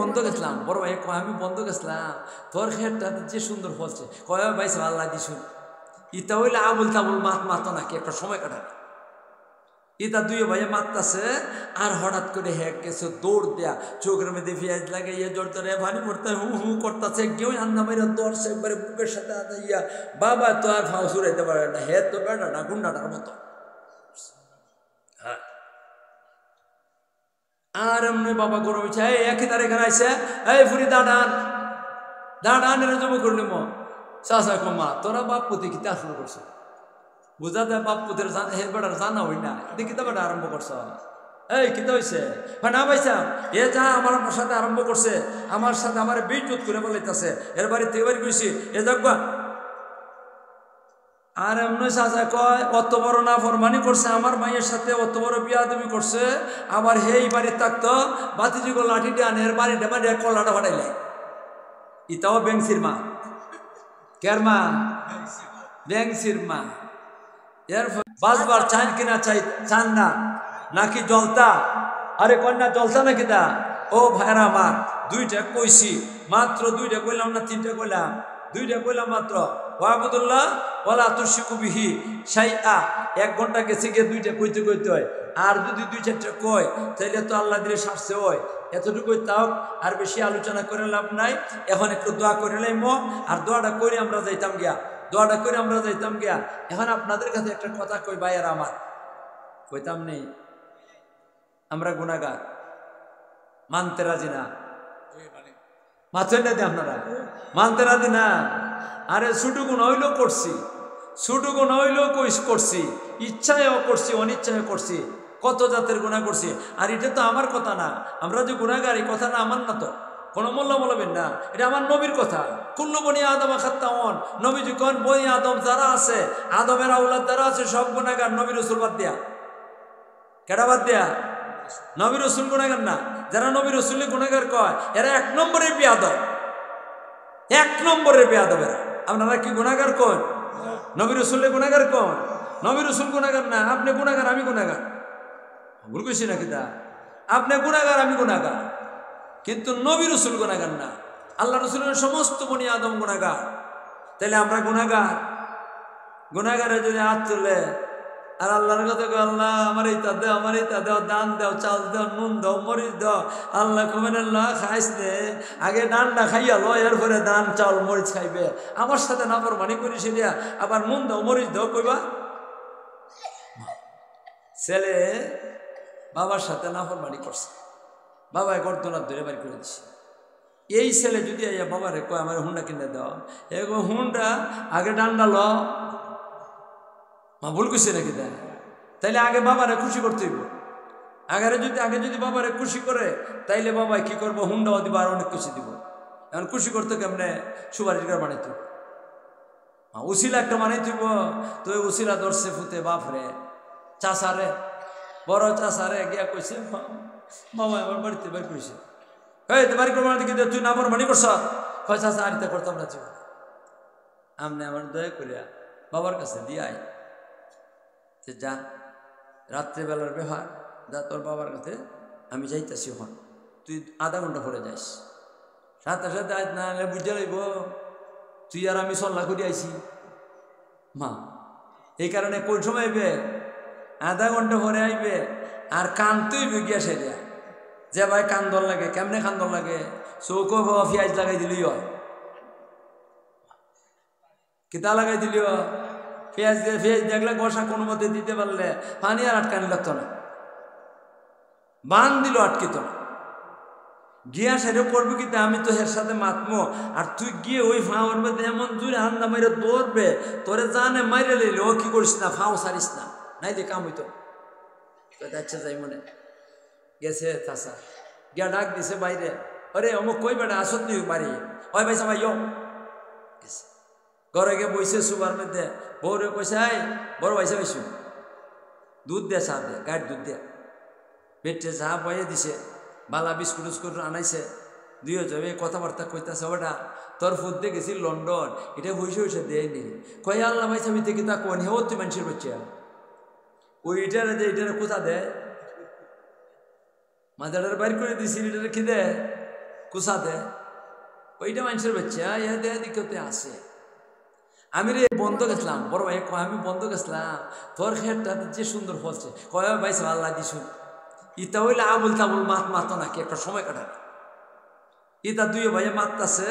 বন্ধ গেছিলাম বড় ভাই কয় আমি বন্ধ গেছিলাম তোর খেরটা যে সুন্দর ফলছে কয় ভাই আল্লাহ দিছুন ইটা হইলে আবুল তাবুল মাতো নাকি একটা সময় কাটাবে ইটা দুই ভাইয়ে মারতাছে আর হঠাৎ করে হ্যাঁ গেছে দৌড় দেয়া চোখের মধ্যে পেঁয়াজ লাগাইয়া জোর ধরে ভারী পড়তে হু হু করতেছে কেউ আন্না মাইরা দৌড়ছে একবারে বুকের সাথে ইয়া বাবা তো আর ফাও সুরাইতে পারে না হে তো বেটা না গুন্ডাটার মতো হ্যাঁ আর এমনি বাবা গরম হয়েছে এই একই তার এখানে আইসে এই ফুরি দাঁড়ান এর জমা করলি মো চাষা কমা তোরা বাপ পুতি কিতা শুরু করছো বুঝাতে বাপ পুতের হে বেটার জানা হই না এদিকে কিতা বেটা আরম্ভ করছো এই কিতা হয়েছে না ভাইসা এ যা আমার সাথে আরম্ভ করছে আমার সাথে আমার বেইজ্জত করে বলাইতেছে এর বাড়িতে এবার গেছি এ যাকবা আর এমনি চাচা কয় অত বড় না ফরমানি করছে আমার মায়ের সাথে অত বড় বিয়াদবি করছে আবার হেই বাড়ি থাকতো বাতিজিগো লাঠিটা আনে এর বাড়িটা মানে কলাটা ফাটাইলে ইতাও বেংসির মা কের মা বেংসির মা এর বাসবার চান কিনা চান না নাকি জলতা আরে কন্যা জলতা নাকি দা ও ভাইরা আমার দুইটা কইছি মাত্র দুইটা কইলাম না তিনটা কইলাম দুইটা কইলাম মাত্র ওয়াবুদুল্লাহ ওয়ালা তুশরিকু বিহি শাইআ 1 ঘন্টা গেছে গিয়ে দুইটা কইতে কইতে হয় আর যদি দুই চারটা কয় তাহলে তো আল্লাহ দিলে শাস্তি হয় এতটুকুই তাও আর বেশি আলোচনা করে লাভ নাই এখন একটু দোয়া করে লাইমো আর দোয়াটা করে আমরা যাইতাম গিয়া এখন আপনাদের কাছে একটা কথা কই ভাইয়ার আমার কইতাম নেই আমরা গুনাহগার মানতে রাজি না মাছেন না আপনারা মানতে রাজি না আরে ছোটো গুণ হইলেও করছি করছি ইচ্ছায়ও করছি অনিচ্ছায়ও করছি কত জাতের গুনাহ করছি আর এটা তো আমার কথা না আমরা যে গুনাহগার এই কথা না আমার না তো কোনো মোল্লা বলবেন না এটা আমার নবীর কথা কুল্লু বনি আদম খাত্তাউন নবীজি কোন বনি আদম যারা আছে আদমের আওলাদ যারা আছে সব গুনাহগার নবী রাসূল বাদ দিয়া কেডা বাদ দিয়া নবী রাসূল গুনাহগার না যারা নবী রাসূলের গুনাহগার কয় এরা 1 নম্বরের বিয়াদব 1 নম্বরের বিয়াদব এরা আপনারা কি গুনাহগার কোন নবী রাসূলের গুনাহগার কোন নবী রাসূল গুনাহগার না আপনি গুনাহগার আমি গুনাহগার ভুল কইছি নাকি দা আপনি গুনাহগার আমি গুনাহগার কিন্তু নবী রাসূল গুনাহগার না আল্লাহ রাসূলের সমস্ত বনি আদম গুনাহগার তাহলে আমরা গুনাহগারে যদি হাত তুলে আর আল্লাহর কথা কই আল্লাহ আমার এইটা দাও দান দাও চাল দাও নুন দাও মরিচ দাও আল্লাহ কমেন আল্লাহ খাইস নে আগে ডানটা খাইয়া লো এরপরে দান চাল মরিচ খাইবে আমার সাথে নাফরমানি করিস দিয়া আবার নুন দাও মরিচ দাও কইবা ছেলে বাবার সাথে নাফরমানি করছে বাবা গর্দনার ধরে বাড়ি করে দিছে এই ছেলে যদি বাবারে কয় আমার হুন্ডা কিনে দাও এগো হুন্ডা আগে ডান্ডা ল মা ভুল করছে নাকি দেয় তাইলে আগে বাবারে খুশি করতে হইব আগে যদি বাবারে খুশি করে তাইলে বাবা কি করবো হুন্ডাও দিব আর অনেক কিছু দিব এখন খুশি করতে কেমনে সুপারিশ করে বানাইতে হইব উসিলা একটা বানাইতে হইব তো ওই উসিলা ধরছে ফুতে বাপরে চাষারে বড় চাষারে গিয়া কইছে বাবা আমার বাড়িতে বাড়ি করেছে এই তো বাড়ি করবার দিকে তুই না মানি করছ কয় চাষা আরিতে করতাম না জীবন আমনে আমার দয়া করিয়া বাবার কাছে দিয়ে আয় যে যা রাত্রেবেলার ব্যবহার যা তোর বাবার কাছে আমি যাইতেছি হন তুই আধা ঘন্টা পরে যাইস সাথে সাথে আজ না বুঝে লইব তুই আর আমি সল্লা করে আইছি মা এই কারণে কোন সময় আইবে আধা ঘন্টা পরে আইবে আর কানতেই গিয়া সেরিয়া যে ভাই কান্দন লাগে কেমনে কান্দন লাগে চৌকো বাবা পেঁয়াজ লাগাই দিলি হয় কিতা লাগাই দিলি পেঁয়াজ দেখলে বসা কোনো মধ্যে দিতে পারলে পানি আর আটকানি লাগতো না বান দিল আটকিত না গিয়া সেটা করবি কিন্তু আমি তো এর সাথে মাতমো আর তুই গিয়ে ওই ফাঁওয়ার মধ্যে এমন জুড়ে হান্দা মাইরে দৌড়বে তোরে জানে মাইরে লইলে ও কি করিস না ফাও সারিস না নাই যে কাম হইতো আচ্ছা যাই মনে গেছে চাষা গিয়া ডাক দিছে বাইরে আরে অমুক কই বেটা আসত নি বাড়ি ওই ভাই সবাই গেছে ঘরে গিয়ে বইছে সুবার মধ্যে বউরে কইছে আই বড় ভাইসা পাইছু দুধ দে চা দে গাড়ি দুধ দে পেটে চা বয়ে দিছে বালা বিস্কুট উস্কুট আনাইছে দুইও যাবে কথাবার্তা কইতাছে ওটা তোর ফুট গেছি লন্ডন এটা হইসে দেয়নি কয় আল্লাহ ভাই আমি দেখি তা কোন হেও তুই মানুষের বাচ্চা ওইটারে যে এটারে কোথা দেয় মাথাটার বাইর করে দিছি এটারে কি দেয় কুসা দে ওইটা মানুষের বাচ্চা ইয়া দেয়া দিকে আসে আমি রে বন্ধ গেছিলাম বড় ভাই আমি বন্ধ গেছিলাম তোর খেরটা যে সুন্দর ফলছে কয় ভাই আল্লাহ দিছুন ইটা হইলে আবুল তাবুল মাতো নাকি একটা সময় কাটাবে ইটা দুই ভাইয়া মারতাছে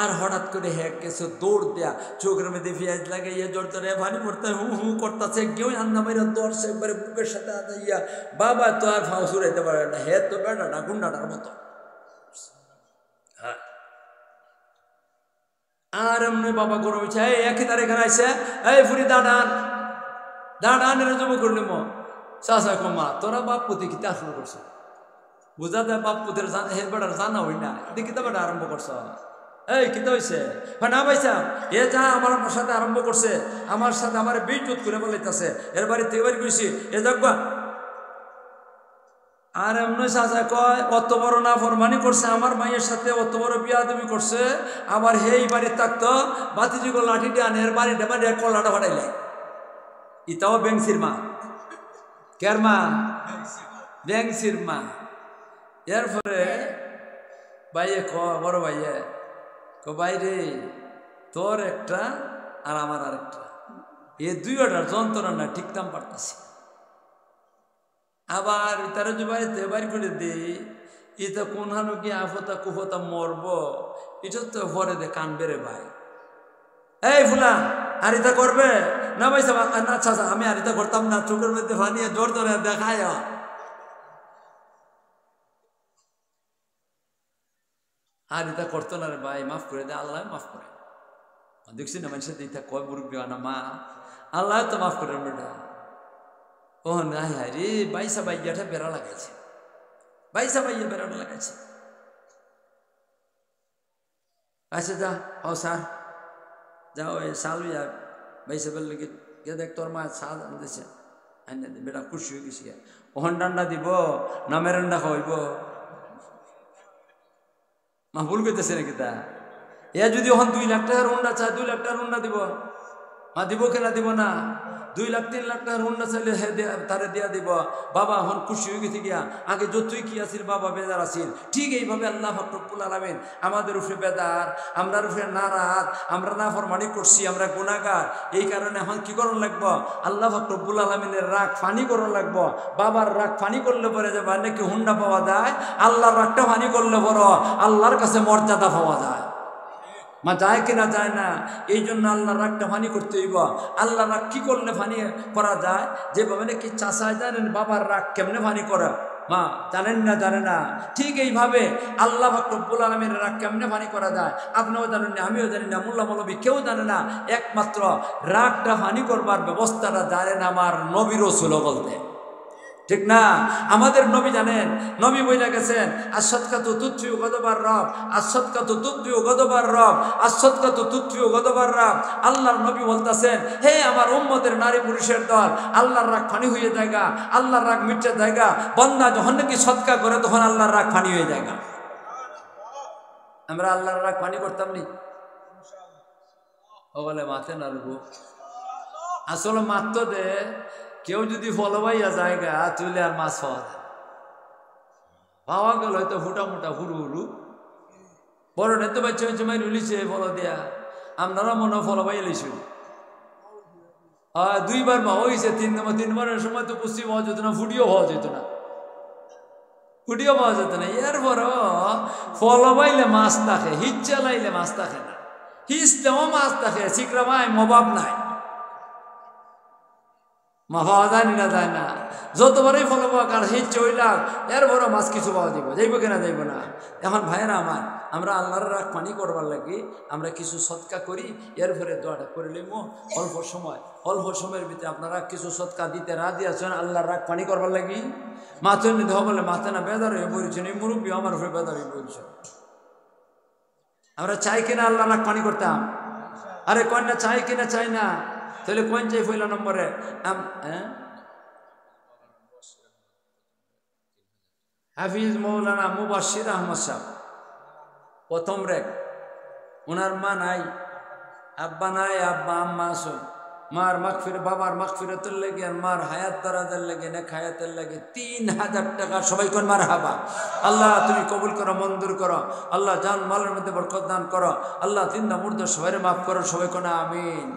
আর হঠাৎ করে হ্যাক গেছে দৌড় দেয়া চোখের মধ্যে পেঁয়াজ লাগাইয়া জোর জোরে পানি পড়তে হু হু করতেছে কেউ আন্না মাইরা দৌড়ছে একবারে বুকের সাথে আদাইয়া বাবা তো আর ফাও সুরাইতে পারে না হে তো বেটাটা গুন্ডাটার মতো হ্যাঁ আর এমনি বাবা গরম হয়েছে এই একই তার এখানে আইসে এই ফুরি দাঁড়ান দাঁড়ান এরা জমা করলি চাষা কমা তোরা বাপ পুতি কিতা শুরু করছো বুঝা দেয় বাপ পুতের হের বেটার জানা হই না দেখি তো বেটা আরম্ভ করছ এই কিতা হয়েছে না পাইছা এ যা আমার সাথে আরম্ভ করছে আমার সাথে আমার বিদ্যুৎ করে বলাইতেছে এর বাড়িতে এবার গেছি এ যাক আর এমনি চাচা কয় অত বড় না ফরমানি করছে আমার মায়ের সাথে অত বড় বিয়াদবি করছে আবার হেই বাড়ি থাকতো বাতিজিগো লাঠি দিয়ে আনে এর বাড়িটা বাড়ি কলাটা ফাটাইলে ইতাও বেংসির মা কের মা বেংসির মা এরপরে ভাইয়ে বড় ভাইয়ে বাইরে তোর একটা আর আমার আরেকটা এই দুইটার যন্ত্রণা ঠিক দাম পারতেছি আবার তারা যে বাড়িতে বাড়ি করে দিই এটা কোন হানো কি আফতা কুফতা মরব এটা তো পরে দে কান বেড়ে ভাই এই ফুলা আর এটা করবে না ভাই না আচ্ছা আমি আর এটা করতাম না চোখের মধ্যে ফানিয়ে জোর ধরে দেখায় আর এটা করতো না রে ভাই মাফ করে দে আল্লাহ মাফ করে দেখছি না মানুষের এটা কয় মুরব্বী না মা আল্লাহ তো মাফ করে বেটা ও না হ্যাঁ রে বাইসা বাইয়াটা বেড়া লাগাইছে বাইসা বাইয়া বেড়াটা লাগাইছে আচ্ছা যা ও স্যার যাও ওই সাল যা বাইসা বেরলে গিয়ে দেখ তোর মা সাল আনতেছে আইনে বেটা খুশি হয়ে গেছি ওখান ডান্ডা দিব না মেরেন্ডা খাওয়াইব মা ভুল করতেছে নাকি তা এ যদি ওখান 2 লাখ টাকার হুন্ডা চায় 2 লাখ টাকার হুন্ডা দিব মা দিব কেনা দিব না 2 লাখ 3 লাখ টাকার হুন্ডা চাইলে তারে দিয়া দিব বাবা এখন খুশি হয়ে গেছে গিয়া আগে যতই কি আছিল বাবা বেজার আছিল ঠিক এইভাবে আল্লাহ রব্বুল আলামিন আমাদের উপরে বেদার আমরা উপরে নারাজ আমরা নাফরমানি করছি আমরা গুনাহগার এই কারণে এখন কি করণ লাগবো আল্লাহ রব্বুল আলামিনের রাগ ফানি করণ লাগবো বাবার রাগ ফানি করলে পরে যে নাকি হুন্ডা পাওয়া যায় আল্লাহর রাগটা ফানি করলে বড় আল্লাহর কাছে মর্যাদা পাওয়া যায় মা যায় কিনা যায় না এই জন্য আল্লাহর রাগটা ফানি করতে হইব আল্লাহর রাগ কি করলে ফানি করা যায় যেভাবে নাকি চাষায় জানেন বাবার রাগ কেমনে ফানি করা মা জানেন না জানে না ঠিক এইভাবে আল্লাহ রব্বুল আলামিনের রাগ কেমনে ফানি করা যায় আপনিও জানেন না আমিও জানি না মোল্লা মৌলবী কেউ জানে না একমাত্র রাগটা ফানি করবার ব্যবস্থাটা জানেন আমার নবী রাসূল বলতে ঠিক না আমাদের নবী জানেন নবী বইলা গেছেন আসাদকাতু তুতফিউ গদবার রব আসাদকাতু তুতফিউ গদবার রব আসাদকাতু তুতফিউ গদবার রব আল্লাহর নবী বলতাছেন হে আমার উম্মতের নারী পুরুষের দল আল্লাহর রাগ ফানি হয়ে যায়গা আল্লাহর রাগ মিটে যায়গা বান্দা যখন নাকি সদকা করে তখন আল্লাহর রাগ ফানি হয়ে যায়গা আমরা আল্লাহর রাগ ফানি করতাম নি ও বলে মাথে নাড়বো আসলে মাত্র দে কেউ যদি ফলবাইয়া জায়গা তুলে আর মাছ পাওয়া যায় পাওয়া গেল হয়তো ফুটা মোটা হুরু হুরু বড় নেতো বাচ্চা বাচ্চা মাই রুলিছে ফল দিয়া আপনারা মনে ফলবাইয়া লইছি 2 বার পাওয়া হয়েছে 3 বারের সময় তো পুষ্টি পাওয়া যেত না ফুটিও পাওয়া যেত না ফুটিও পাওয়া যেত না এরপরও ফলবাইলে মাছ থাকে হিচ চালাইলে মাছ থাকে না হিচলেও মাছ থাকে চিকরা ভাই মবাব নাই মা পাওয়া যায় না যায় না যতবারই ফল পাক আর হিচ চইলাক এর বড় মাছ কিছু পাওয়া যাইব যাইব কেনা যাইব না এখন ভাইরা আমার আমরা আল্লাহর রাগ পানি করবার লাগি আমরা কিছু সৎকা করি এরপরে দোয়াটা করে লইব অল্প সময়ের ভিতরে আপনারা কিছু সৎকা দিতে রাজি আছেন আল্লাহর রাগ পানি করবার লাগি মাথে দেহ বলে মাথে না বেদার হয়ে বলছেন এই মুরব্বী আমার উপরে বেদার হয়ে বলছে আমরা চাই কিনা আল্লাহর রাগ পানি করতাম আরে কন্যা চাই কিনা চাই না তাহলে কোন চাই পয়লা নম্বরে হাফিজ মৌলানা মুবাশশির আহমদ সাহেব প্রথম রেক ওনার মা নাই আব্বা নাই আব্বা আম্মা আসুন মার মাগফির বাবার মাগফিরাতের লাগে আর মার হায়াত দারাজের লাগে নেক হায়াতের লাগে 3000 টাকা সবাই কোন মারহাবা। আল্লাহ তুমি কবুল করো, মঞ্জুর করো। আল্লাহ জান মালের মধ্যে বরকত দান করো। আল্লাহ জিন্দা মুর্দা সবাই মাফ করো, সবাই কোন আমিন।